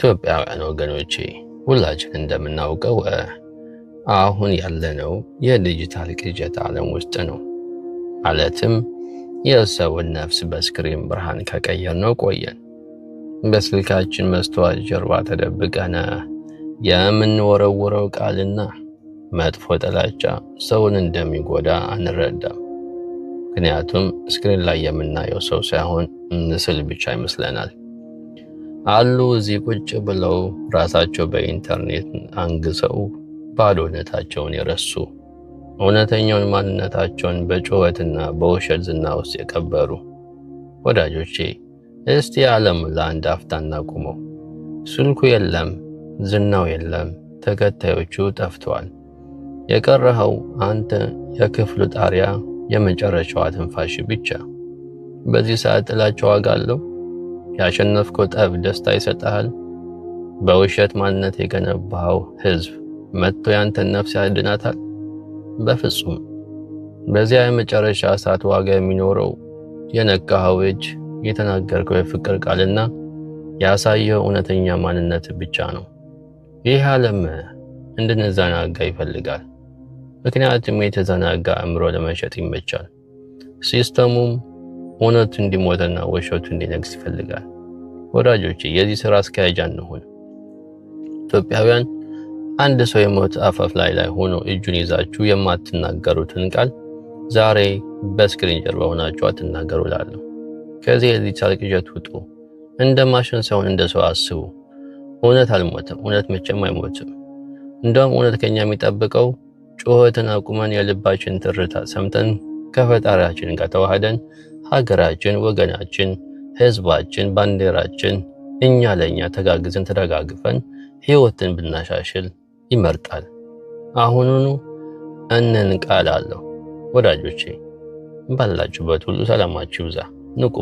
ኢትዮጵያውያን ወገኖቼ ሁላችን እንደምናውቀው አሁን ያለነው የዲጂታል ቅዠት ዓለም ውስጥ ነው። ማለትም የሰውን ነፍስ በስክሪን ብርሃን ከቀየርነው ቆየን። በስልካችን መስተዋት ጀርባ ተደብቀን የምንወረውረው ቃልና መጥፎ ጥላቻ ሰውን እንደሚጎዳ አንረዳም። ምክንያቱም ስክሪን ላይ የምናየው ሰው ሳይሆን ምስል ብቻ ይመስለናል። አሉ እዚህ ቁጭ ብለው ራሳቸው በኢንተርኔት አንግሰው ባዶነታቸውን የረሱ እውነተኛውን ማንነታቸውን በጩኸትና በውሸት ዝና ውስጥ የቀበሩ። ወዳጆቼ እስቲ ዓለም ለአንድ አፍታ እናቁመው። ስልኩ የለም፣ ዝናው የለም፣ ተከታዮቹ ጠፍተዋል። የቀረኸው አንተ የክፍሉ ጣሪያ፣ የመጨረሻዋ ትንፋሽ ብቻ። በዚህ ሰዓት ጥላቻ ዋጋ አለው? ያሸነፍከው ጠብ ደስታ ይሰጣል? በውሸት ማንነት የገነባው ህዝብ መጥቶ ያንተን ነፍስ ያድናታል? በፍጹም። በዚያ የመጨረሻ ሰዓት ዋጋ የሚኖረው የነካኸው እጅ፣ የተናገርከው የፍቅር ቃልና ያሳየው እውነተኛ ማንነት ብቻ ነው። ይህ ዓለም እንድንዘናጋ ይፈልጋል። ምክንያቱም የተዘናጋ አእምሮ ለመሸጥ ይመቻል። ሲስተሙም እውነቱ እንዲሞትና ውሸቱ እንዲነግስ ይፈልጋል። ወዳጆቼ የዚህ ስራ አስኪያጅ አንሁን። ኢትዮጵያውያን አንድ ሰው የሞት አፋፍ ላይ ሆኖ እጁን ይዛችሁ የማትናገሩትን ቃል ዛሬ በስክሪን ጀርባ ሆናችሁ አትናገሩ እላለሁ። ከዚህ የዲጂታል ቅዠት ውጡ። እንደ ማሽን ሳይሆን እንደ ሰው አስቡ። እውነት አልሞትም። እውነት መቼም አይሞትም። እንደውም እውነት ከኛ የሚጠብቀው ጩኸትን አቁመን የልባችን ትርታ ሰምተን ከፈጣሪያችን ጋር ተዋህደን ሀገራችን፣ ወገናችን፣ ህዝባችን፣ ባንዲራችን እኛ ለኛ ተጋግዘን ተደጋግፈን ህይወትን ብናሻሽል ይመርጣል። አሁኑኑ እንንቃላለሁ። ወዳጆቼ ባላችሁበት ሁሉ ሰላማችሁ ይብዛ። ንቁ።